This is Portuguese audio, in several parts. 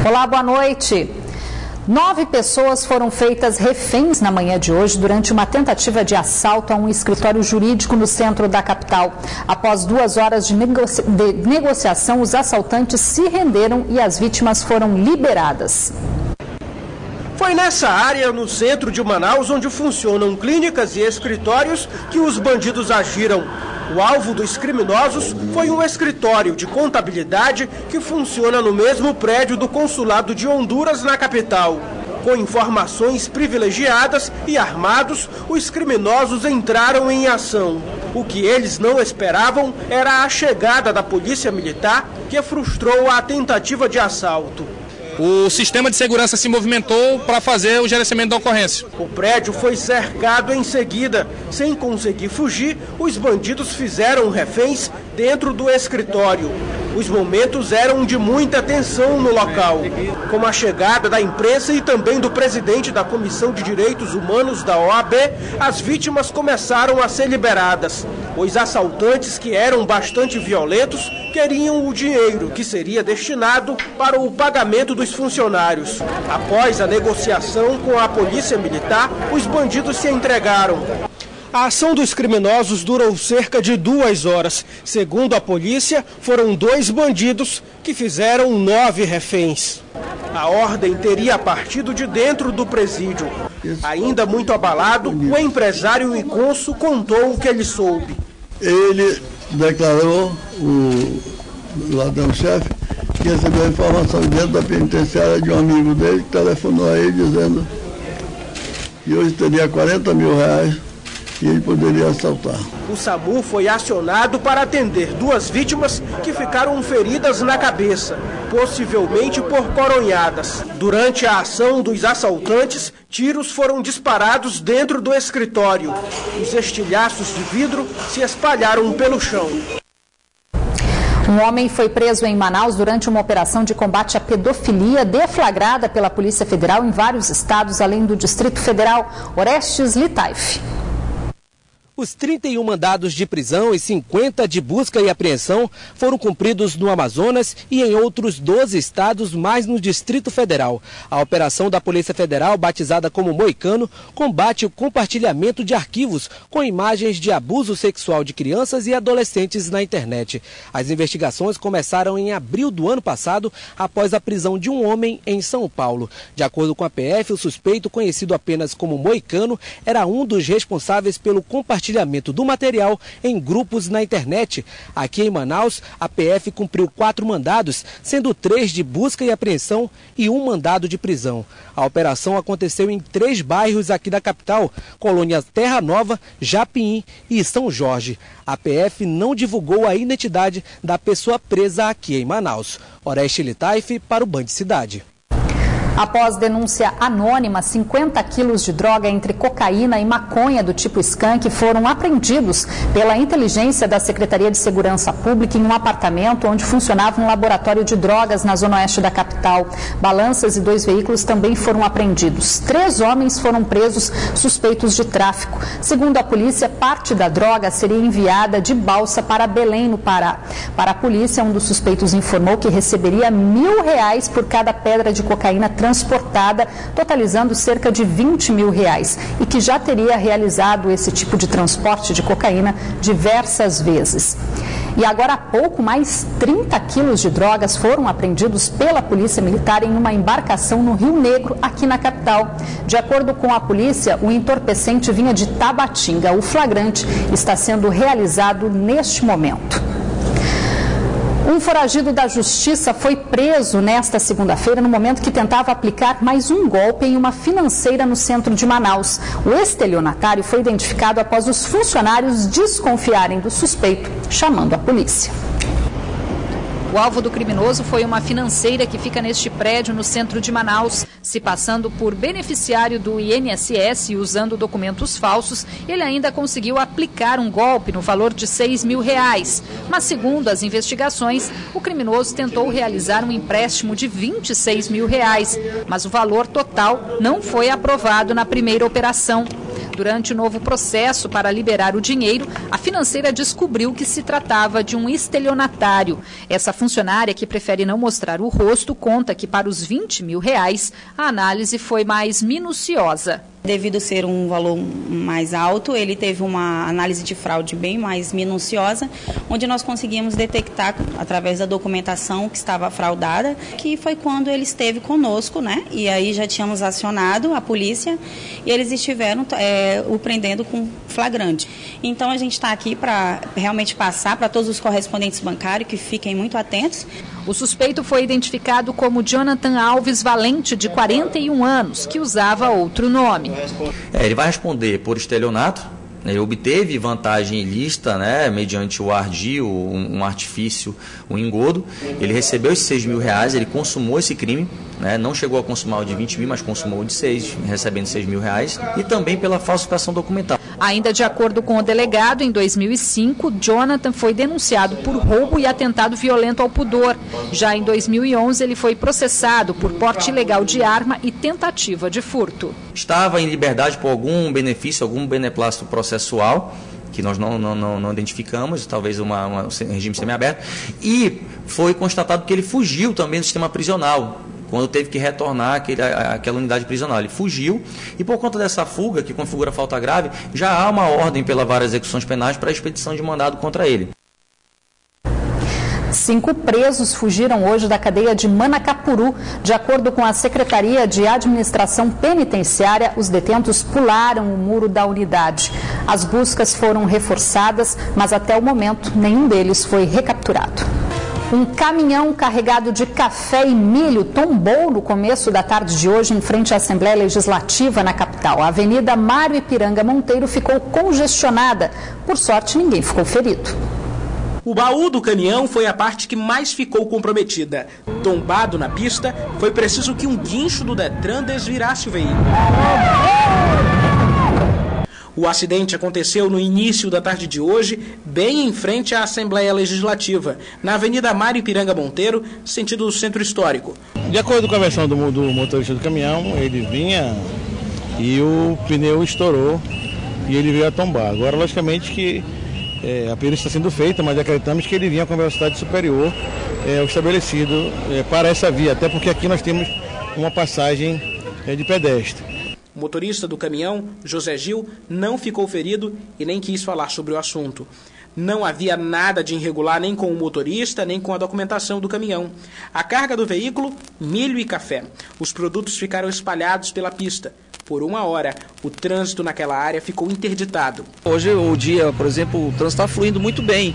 Olá, boa noite. 9 pessoas foram feitas reféns na manhã de hoje durante uma tentativa de assalto a um escritório jurídico no centro da capital. Após 2 horas de negociação, os assaltantes se renderam e as vítimas foram liberadas. Foi nessa área, no centro de Manaus, onde funcionam clínicas e escritórios, que os bandidos agiram. O alvo dos criminosos foi um escritório de contabilidade que funciona no mesmo prédio do Consulado de Honduras, na capital. Com informações privilegiadas e armados, os criminosos entraram em ação. O que eles não esperavam era a chegada da polícia militar, que frustrou a tentativa de assalto. O sistema de segurança se movimentou para fazer o gerenciamento da ocorrência. O prédio foi cercado em seguida. Sem conseguir fugir, os bandidos fizeram reféns dentro do escritório. Os momentos eram de muita tensão no local. Com a chegada da imprensa e também do presidente da Comissão de Direitos Humanos da OAB, as vítimas começaram a ser liberadas. Os assaltantes, que eram bastante violentos, queriam o dinheiro que seria destinado para o pagamento dos funcionários. Após a negociação com a polícia militar, os bandidos se entregaram. A ação dos criminosos durou cerca de 2 horas. Segundo a polícia, foram 2 bandidos que fizeram 9 reféns. A ordem teria partido de dentro do presídio. Ainda muito abalado, o empresário Iconso contou o que ele soube. Ele declarou, o ladrão-chefe, que recebeu informação dentro da penitenciária de um amigo dele que telefonou a ele dizendo que hoje teria 40 mil reais e ele poderia assaltar. O SAMU foi acionado para atender 2 vítimas que ficaram feridas na cabeça, possivelmente por coronhadas. Durante a ação dos assaltantes, tiros foram disparados dentro do escritório. Os estilhaços de vidro se espalharam pelo chão. Um homem foi preso em Manaus durante uma operação de combate à pedofilia deflagrada pela Polícia Federal em vários estados, além do Distrito Federal. Orestes Litaif. Os 31 mandados de prisão e 50 de busca e apreensão foram cumpridos no Amazonas e em outros 12 estados, mais no Distrito Federal. A operação da Polícia Federal, batizada como Moicano, combate o compartilhamento de arquivos com imagens de abuso sexual de crianças e adolescentes na internet. As investigações começaram em abril do ano passado, após a prisão de um homem em São Paulo. De acordo com a PF, o suspeito, conhecido apenas como Moicano, era um dos responsáveis pelo compartilhamento do material em grupos na internet. Aqui em Manaus, a PF cumpriu 4 mandados, sendo 3 de busca e apreensão e 1 mandado de prisão. A operação aconteceu em 3 bairros aqui da capital, Colônia Terra Nova, Japim e São Jorge. A PF não divulgou a identidade da pessoa presa aqui em Manaus. Orestes Litaif para o Band Cidade. Após denúncia anônima, 50 quilos de droga entre cocaína e maconha do tipo skunk foram apreendidos pela inteligência da Secretaria de Segurança Pública em um apartamento onde funcionava um laboratório de drogas na zona oeste da capital. Balanças e 2 veículos também foram apreendidos. 3 homens foram presos suspeitos de tráfico. Segundo a polícia, parte da droga seria enviada de balsa para Belém, no Pará. Para a polícia, um dos suspeitos informou que receberia R$1.000 por cada pedra de cocaína transportada, totalizando cerca de R$20 mil, e que já teria realizado esse tipo de transporte de cocaína diversas vezes. E agora há pouco, mais 30 quilos de drogas foram apreendidos pela Polícia Militar em uma embarcação no Rio Negro, aqui na capital. De acordo com a polícia, o entorpecente vinha de Tabatinga. O flagrante está sendo realizado neste momento. Um foragido da Justiça foi preso nesta segunda-feira no momento que tentava aplicar mais um golpe em uma financeira no centro de Manaus. O estelionatário foi identificado após os funcionários desconfiarem do suspeito, chamando a polícia. O alvo do criminoso foi uma financeira que fica neste prédio no centro de Manaus. Se passando por beneficiário do INSS e usando documentos falsos, ele ainda conseguiu aplicar um golpe no valor de R$6 mil. Mas, segundo as investigações, o criminoso tentou realizar um empréstimo de R$26 mil, mas o valor total não foi aprovado na primeira operação. Durante o novo processo para liberar o dinheiro, a financeira descobriu que se tratava de um estelionatário. Essa funcionária, que prefere não mostrar o rosto, conta que para os R$20 mil, a análise foi mais minuciosa. Devido ser um valor mais alto, ele teve uma análise de fraude bem mais minuciosa, onde nós conseguimos detectar, através da documentação que estava fraudada, que foi quando ele esteve conosco, né? E aí já tínhamos acionado a polícia e eles estiveram o prendendo com flagrante. Então a gente está aqui para realmente passar para todos os correspondentes bancários que fiquem muito atentos. O suspeito foi identificado como Jonathan Alves Valente, de 41 anos, que usava outro nome. Ele vai responder por estelionato. Ele obteve vantagem ilícita, né, mediante o ardil, um artifício, um engodo. Ele recebeu esses R$6 mil, ele consumou esse crime, né, não chegou a consumar o de 20 mil, mas consumou o de 6, recebendo R$6 mil. E também pela falsificação documental. Ainda de acordo com o delegado, em 2005, Jonathan foi denunciado por roubo e atentado violento ao pudor. Já em 2011, ele foi processado por porte ilegal de arma e tentativa de furto. Estava em liberdade por algum benefício, algum beneplácito processual, que nós não identificamos, talvez um regime semiaberto, e foi constatado que ele fugiu também do sistema prisional, quando teve que retornar aquela unidade prisional. Ele fugiu e, por conta dessa fuga, que configura falta grave, já há uma ordem pela Vara de Execuções Penais para a expedição de mandado contra ele. 5 presos fugiram hoje da cadeia de Manacapuru. De acordo com a Secretaria de Administração Penitenciária, os detentos pularam o muro da unidade. As buscas foram reforçadas, mas até o momento nenhum deles foi recapturado. Um caminhão carregado de café e milho tombou no começo da tarde de hoje em frente à Assembleia Legislativa na capital. A Avenida Mário Ipiranga Monteiro ficou congestionada. Por sorte, ninguém ficou ferido. O baú do caminhão foi a parte que mais ficou comprometida. Tombado na pista, foi preciso que um guincho do Detran desvirasse o veículo. O acidente aconteceu no início da tarde de hoje, bem em frente à Assembleia Legislativa, na Avenida Mário Ipiranga Monteiro, sentido Centro Histórico. De acordo com a versão do motorista do caminhão, ele vinha e o pneu estourou e ele veio a tombar. Agora, logicamente que a perícia está sendo feita, mas acreditamos que ele vinha com velocidade superior ao estabelecido para essa via, até porque aqui nós temos uma passagem de pedestre. O motorista do caminhão, José Gil, não ficou ferido e nem quis falar sobre o assunto. Não havia nada de irregular nem com o motorista, nem com a documentação do caminhão. A carga do veículo, milho e café. Os produtos ficaram espalhados pela pista. Por 1 hora, o trânsito naquela área ficou interditado. Hoje o dia, por exemplo, o trânsito está fluindo muito bem.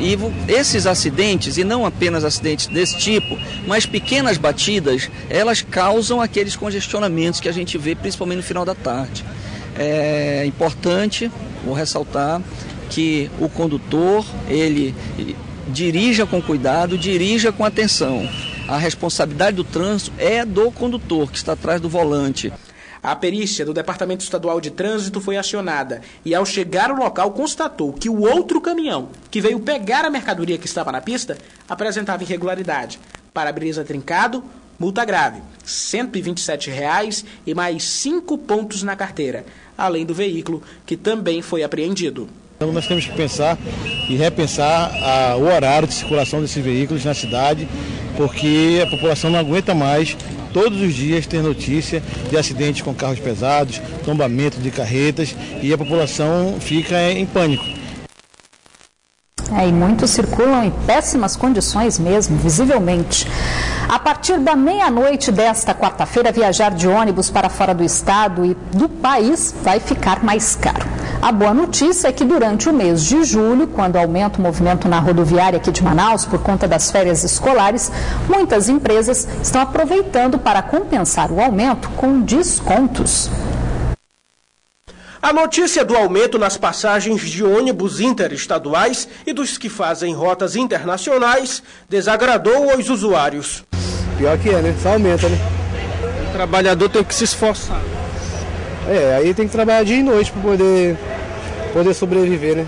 E esses acidentes, e não apenas acidentes desse tipo, mas pequenas batidas, elas causam aqueles congestionamentos que a gente vê principalmente no final da tarde. É importante, vou ressaltar, que o condutor, ele dirija com cuidado, dirija com atenção. A responsabilidade do trânsito é do condutor que está atrás do volante. A perícia do Departamento Estadual de Trânsito foi acionada e, ao chegar ao local, constatou que o outro caminhão, que veio pegar a mercadoria que estava na pista, apresentava irregularidade. Para-brisa trincado, multa grave, R$ 127 e mais 5 pontos na carteira, além do veículo, que também foi apreendido. Então nós temos que pensar e repensar o horário de circulação desses veículos na cidade, porque a população não aguenta mais todos os dias ter notícia de acidentes com carros pesados, tombamento de carretas, e a população fica em pânico. E muitos circulam em péssimas condições mesmo, visivelmente. A partir da meia-noite desta quarta-feira, viajar de ônibus para fora do estado e do país vai ficar mais caro. A boa notícia é que durante o mês de julho, quando aumenta o movimento na rodoviária aqui de Manaus por conta das férias escolares, muitas empresas estão aproveitando para compensar o aumento com descontos. A notícia do aumento nas passagens de ônibus interestaduais e dos que fazem rotas internacionais desagradou os usuários. Pior que é, né? Só aumenta, né? O trabalhador tem que se esforçar. Aí tem que trabalhar dia e noite para poder sobreviver, né?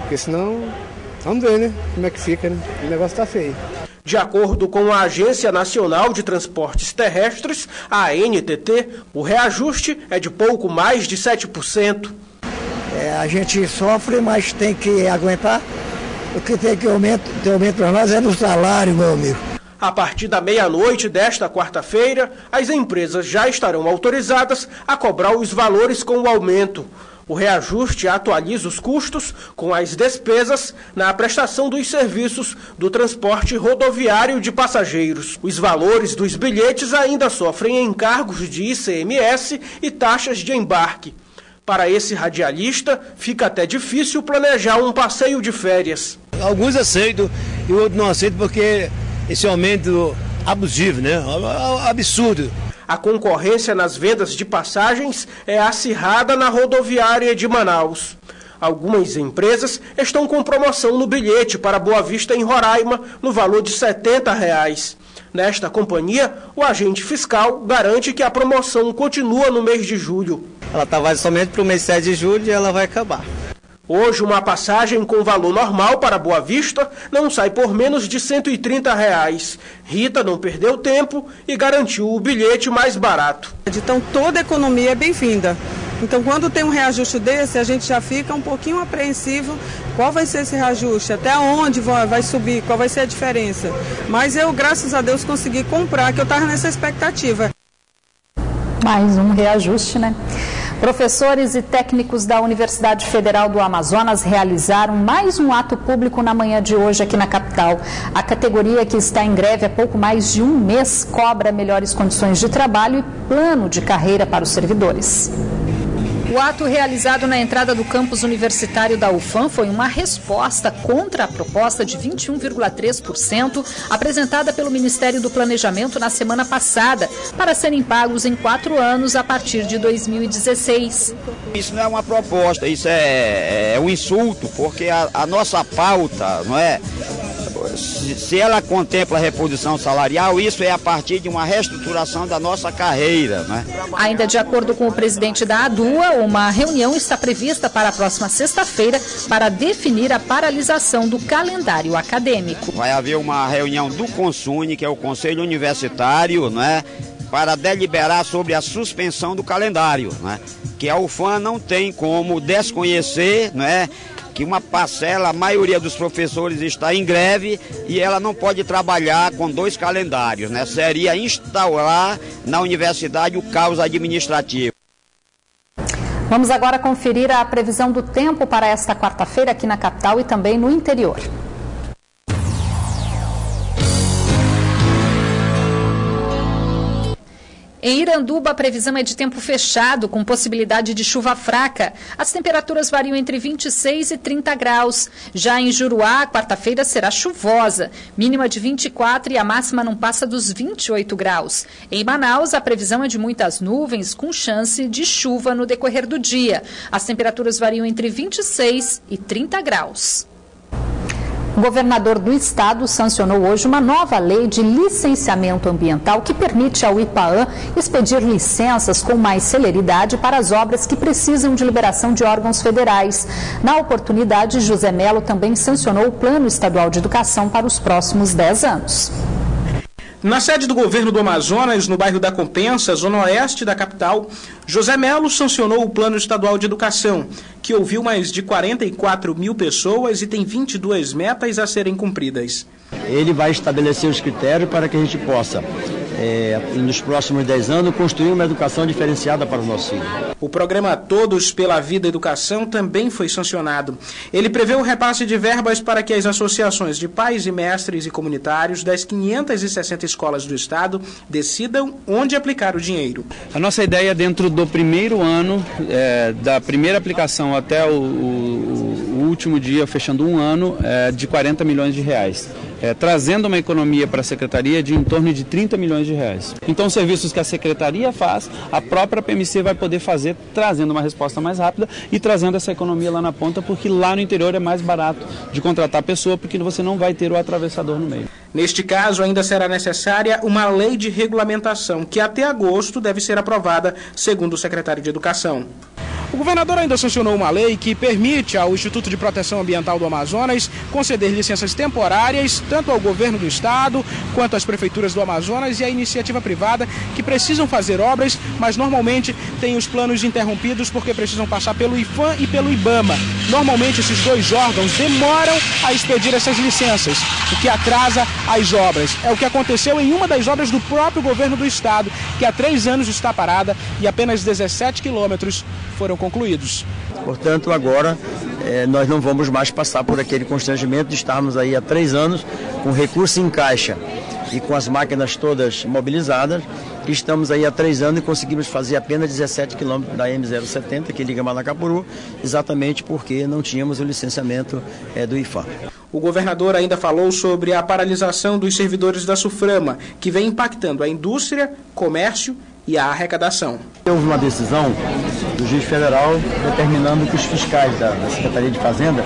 Porque senão, vamos ver, né? Como é que fica, né? O negócio tá feio. De acordo com a Agência Nacional de Transportes Terrestres, a ANTT, o reajuste é de pouco mais de 7%. A gente sofre, mas tem que aguentar. O que tem que aumento para nós é no salário, meu amigo. A partir da meia-noite desta quarta-feira, as empresas já estarão autorizadas a cobrar os valores com o aumento. O reajuste atualiza os custos com as despesas na prestação dos serviços do transporte rodoviário de passageiros. Os valores dos bilhetes ainda sofrem encargos de ICMS e taxas de embarque. Para esse radialista, fica até difícil planejar um passeio de férias. Alguns aceitam e outros não aceitam porque esse aumento abusivo, né? Absurdo. A concorrência nas vendas de passagens é acirrada na rodoviária de Manaus. Algumas empresas estão com promoção no bilhete para Boa Vista em Roraima no valor de R$ 70. Nesta companhia, o agente fiscal garante que a promoção continua no mês de julho. Ela está válida somente para o mês 7 de julho e ela vai acabar. Hoje, uma passagem com valor normal para Boa Vista não sai por menos de R$ 130. Rita não perdeu tempo e garantiu o bilhete mais barato. Então, toda economia é bem-vinda. Então, quando tem um reajuste desse, a gente já fica um pouquinho apreensivo. Qual vai ser esse reajuste? Até onde vai subir? Qual vai ser a diferença? Mas eu, graças a Deus, consegui comprar, que eu estava nessa expectativa. Mais um reajuste, né? Professores e técnicos da Universidade Federal do Amazonas realizaram mais um ato público na manhã de hoje aqui na capital. A categoria que está em greve há pouco mais de um mês cobra melhores condições de trabalho e plano de carreira para os servidores. O ato realizado na entrada do campus universitário da UFAM foi uma resposta contra a proposta de 21,3% apresentada pelo Ministério do Planejamento na semana passada para serem pagos em 4 anos a partir de 2016. Isso não é uma proposta, isso é um insulto, porque a nossa pauta, não é? Se ela contempla a reposição salarial, isso é a partir de uma reestruturação da nossa carreira, né? Ainda de acordo com o presidente da ADUA, uma reunião está prevista para a próxima sexta-feira para definir a paralisação do calendário acadêmico. Vai haver uma reunião do CONSUNE, que é o Conselho Universitário, né, para deliberar sobre a suspensão do calendário, né? Que a UFAM não tem como desconhecer, né, que uma parcela, a maioria dos professores está em greve e ela não pode trabalhar com 2 calendários, né? Seria instaurar na universidade o caos administrativo. Vamos agora conferir a previsão do tempo para esta quarta-feira aqui na capital e também no interior. Em Iranduba, a previsão é de tempo fechado, com possibilidade de chuva fraca. As temperaturas variam entre 26 e 30 graus. Já em Juruá, a quarta-feira será chuvosa, mínima de 24 e a máxima não passa dos 28 graus. Em Manaus, a previsão é de muitas nuvens, com chance de chuva no decorrer do dia. As temperaturas variam entre 26 e 30 graus. O governador do estado sancionou hoje uma nova lei de licenciamento ambiental que permite ao IPAAM expedir licenças com mais celeridade para as obras que precisam de liberação de órgãos federais. Na oportunidade, José Melo também sancionou o Plano Estadual de Educação para os próximos 10 anos. Na sede do governo do Amazonas, no bairro da Compensa, zona oeste da capital, José Melo sancionou o Plano Estadual de Educação, que ouviu mais de 44 mil pessoas e tem 22 metas a serem cumpridas. Ele vai estabelecer os critérios para que a gente possa, nos próximos 10 anos, construir uma educação diferenciada para os nossos filhos. O programa Todos pela Vida Educação também foi sancionado. Ele prevê o repasse de verbas para que as associações de pais e mestres e comunitários das 560 escolas do estado decidam onde aplicar o dinheiro. A nossa ideia dentro do primeiro ano, da primeira aplicação até o último dia, fechando um ano, de 40 milhões de reais. Trazendo uma economia para a Secretaria de em torno de 30 milhões de reais. Então, serviços que a Secretaria faz, a própria PMC vai poder fazer, trazendo uma resposta mais rápida e trazendo essa economia lá na ponta, porque lá no interior é mais barato de contratar pessoa, porque você não vai ter o atravessador no meio. Neste caso, ainda será necessária uma lei de regulamentação, que até agosto deve ser aprovada, segundo o secretário de Educação. O O governador ainda sancionou uma lei que permite ao Instituto de Proteção Ambiental do Amazonas conceder licenças temporárias tanto ao governo do estado quanto às prefeituras do Amazonas e à iniciativa privada que precisam fazer obras, mas normalmente têm os planos interrompidos porque precisam passar pelo IPHAN e pelo IBAMA. Normalmente esses dois órgãos demoram a expedir essas licenças, o que atrasa as obras. É o que aconteceu em uma das obras do próprio governo do estado, que há 3 anos está parada e apenas 17 quilômetros foram concluídos. Portanto, agora nós não vamos mais passar por aquele constrangimento de estarmos aí há 3 anos com recurso em caixa e com as máquinas todas mobilizadas. Estamos aí há 3 anos e conseguimos fazer apenas 17 quilômetros da M070, que liga Manacapuru, exatamente porque não tínhamos o licenciamento do IPHAN. O governador ainda falou sobre a paralisação dos servidores da SUFRAMA, que vem impactando a indústria, comércio e a arrecadação. Houve uma decisão do juiz federal determinando que os fiscais da Secretaria de Fazenda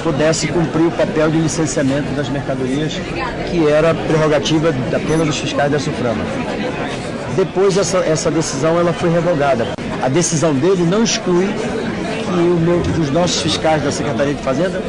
pudessem cumprir o papel de licenciamento das mercadorias, que era prerrogativa apenas dos fiscais da SUFRAMA. Depois essa decisão ela foi revogada. A decisão dele não exclui que os nossos fiscais da Secretaria de Fazenda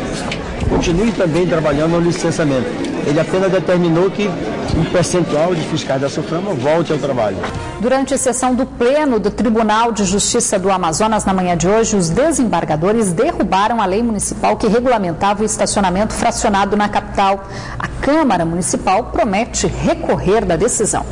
continuem também trabalhando no licenciamento. Ele apenas determinou que um percentual de fiscais da SUFRAMA volte ao trabalho. Durante a sessão do Pleno do Tribunal de Justiça do Amazonas na manhã de hoje, os desembargadores derrubaram a lei municipal que regulamentava o estacionamento fracionado na capital. A Câmara Municipal promete recorrer da decisão.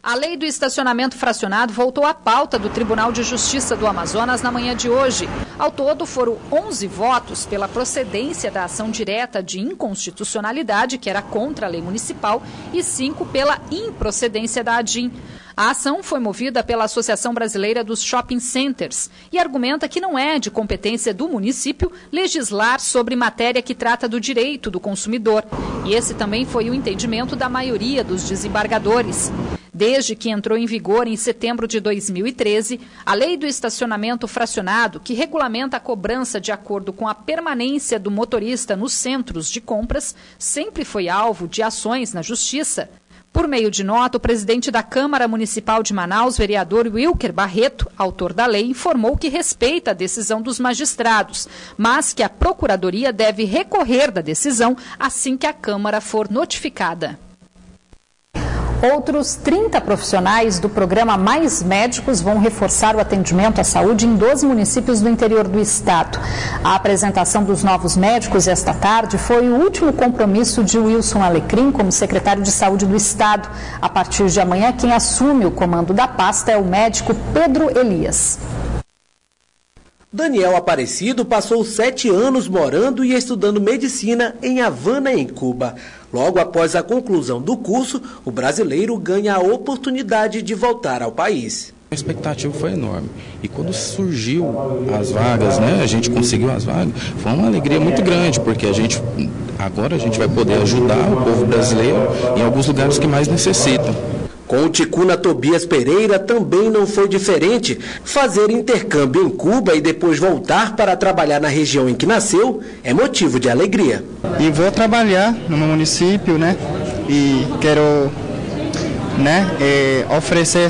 A lei do estacionamento fracionado voltou à pauta do Tribunal de Justiça do Amazonas na manhã de hoje. Ao todo, foram 11 votos pela procedência da ação direta de inconstitucionalidade, que era contra a lei municipal, e 5 pela improcedência da ADIM. A ação foi movida pela Associação Brasileira dos Shopping Centers e argumenta que não é de competência do município legislar sobre matéria que trata do direito do consumidor. E esse também foi o entendimento da maioria dos desembargadores. Desde que entrou em vigor em setembro de 2013, a lei do estacionamento fracionado, que regulamenta a cobrança de acordo com a permanência do motorista nos centros de compras, sempre foi alvo de ações na Justiça. Por meio de nota, o presidente da Câmara Municipal de Manaus, vereador Wilker Barreto, autor da lei, informou que respeita a decisão dos magistrados, mas que a Procuradoria deve recorrer da decisão assim que a Câmara for notificada. Outros 30 profissionais do programa Mais Médicos vão reforçar o atendimento à saúde em 12 municípios do interior do estado. A apresentação dos novos médicos esta tarde foi o último compromisso de Wilson Alecrim como secretário de saúde do estado. A partir de amanhã, quem assume o comando da pasta é o médico Pedro Elias. Daniel Aparecido passou 7 anos morando e estudando medicina em Havana, em Cuba. Logo após a conclusão do curso, o brasileiro ganha a oportunidade de voltar ao país. A expectativa foi enorme e quando surgiu as vagas, a gente conseguiu as vagas, foi uma alegria muito grande, porque agora a gente vai poder ajudar o povo brasileiro em alguns lugares que mais necessitam. Com o ticuna Tobias Pereira também não foi diferente. Fazer intercâmbio em Cuba e depois voltar para trabalhar na região em que nasceu é motivo de alegria. E vou trabalhar no meu município, e quero, oferecer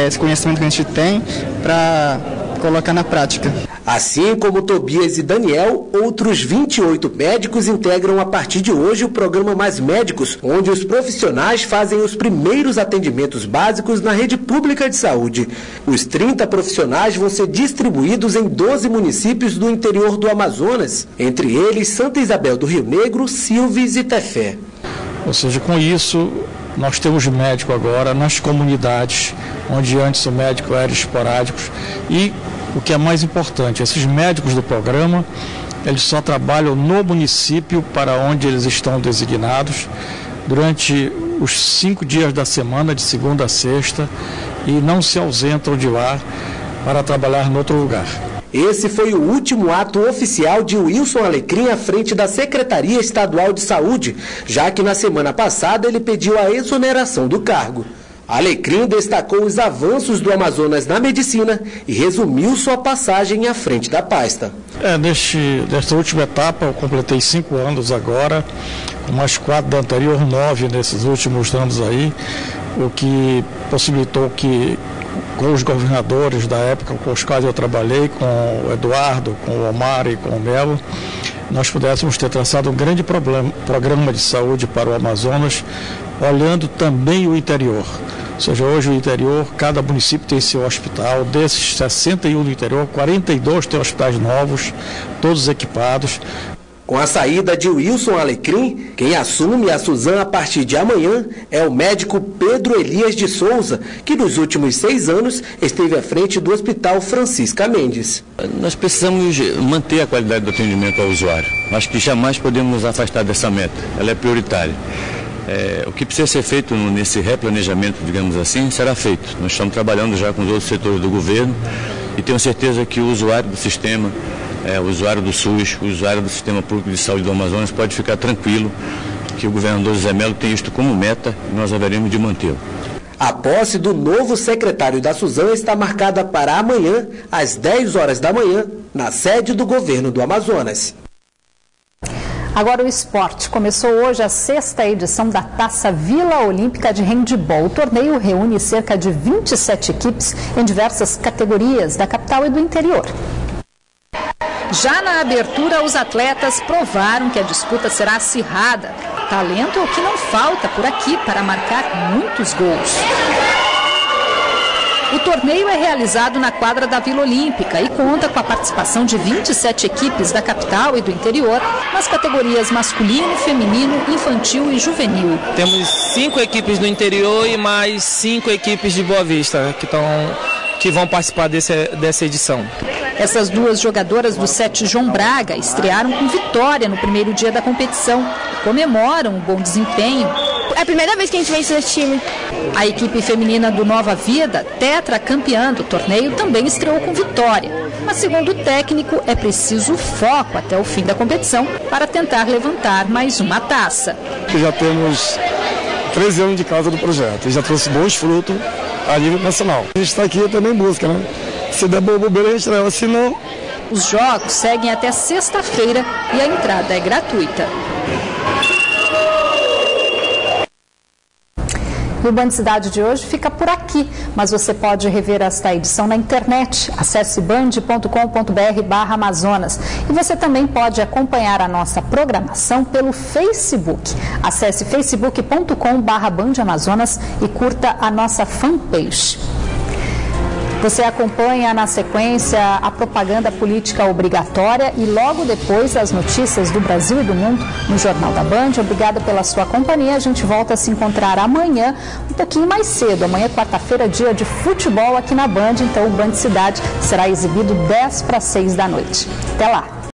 esse conhecimento que a gente tem para colocar na prática. Assim como Tobias e Daniel, outros 28 médicos integram a partir de hoje o programa Mais Médicos, onde os profissionais fazem os primeiros atendimentos básicos na rede pública de saúde. Os 30 profissionais vão ser distribuídos em 12 municípios do interior do Amazonas, entre eles Santa Isabel do Rio Negro, Silves e Tefé. Ou seja, com isso, nós temos médico agora nas comunidades, onde antes o médico era esporádico. E o que é mais importante, esses médicos do programa, eles só trabalham no município para onde eles estão designados durante os 5 dias da semana, de segunda a sexta, e não se ausentam de lá para trabalhar em outro lugar. Esse foi o último ato oficial de Wilson Alecrim à frente da Secretaria Estadual de Saúde, já que na semana passada ele pediu a exoneração do cargo. Alecrim destacou os avanços do Amazonas na medicina e resumiu sua passagem à frente da pasta. Nesta última etapa eu completei 5 anos agora, com mais 4 da anterior, 9 nesses últimos anos aí, o que possibilitou que com os governadores da época com os quais eu trabalhei, com o Eduardo, com o Omar e com o Melo, nós pudéssemos ter traçado um grande programa de saúde para o Amazonas, olhando também o interior. Ou seja, hoje o interior, cada município tem seu hospital, desses 61 do interior, 42 têm hospitais novos, todos equipados. Com a saída de Wilson Alecrim, quem assume a Suzam a partir de amanhã é o médico Pedro Elias de Souza, que nos últimos 6 anos esteve à frente do Hospital Francisca Mendes. Nós precisamos manter a qualidade do atendimento ao usuário. Acho que jamais podemos nos afastar dessa meta, ela é prioritária. O que precisa ser feito nesse replanejamento, digamos assim, será feito. Nós estamos trabalhando já com os outros setores do governo e tenho certeza que o usuário do sistema, o usuário do SUS, o usuário do Sistema Público de Saúde do Amazonas pode ficar tranquilo que o governador José Melo tem isto como meta e nós haveremos de mantê-lo. A posse do novo secretário da Suzam está marcada para amanhã, às 10 horas da manhã, na sede do governo do Amazonas. Agora o esporte. Começou hoje a 6ª edição da Taça Vila Olímpica de Handebol. O torneio reúne cerca de 27 equipes em diversas categorias da capital e do interior. Já na abertura, os atletas provaram que a disputa será acirrada. Talento é o que não falta por aqui para marcar muitos gols. O torneio é realizado na quadra da Vila Olímpica e conta com a participação de 27 equipes da capital e do interior nas categorias masculino, feminino, infantil e juvenil. Temos 5 equipes do interior e mais 5 equipes de Boa Vista que vão participar dessa edição. Essas 2 jogadoras do 7 João Braga estrearam com vitória no primeiro dia da competição e comemoram o bom desempenho. É a primeira vez que a gente vence esse time. A equipe feminina do Nova Vida, tetracampeã do torneio, também estreou com vitória. Mas, segundo o técnico, é preciso foco até o fim da competição para tentar levantar mais uma taça. Já temos 13 anos de casa do projeto e já trouxe bons frutos a nível nacional. A gente está aqui também em busca, né? Se der bobeira, a gente leva, se não... Os jogos seguem até sexta-feira e a entrada é gratuita. E o Band Cidade de hoje fica por aqui, mas você pode rever esta edição na internet. Acesse band.com.br/Amazonas. E você também pode acompanhar a nossa programação pelo Facebook. Acesse facebook.com/BandAmazonas e curta a nossa fanpage. Você acompanha na sequência a propaganda política obrigatória e logo depois as notícias do Brasil e do mundo no Jornal da Band. Obrigada pela sua companhia. A gente volta a se encontrar amanhã, um pouquinho mais cedo. Amanhã, quarta-feira, dia de futebol aqui na Band. Então o Band Cidade será exibido 5:50 da noite. Até lá!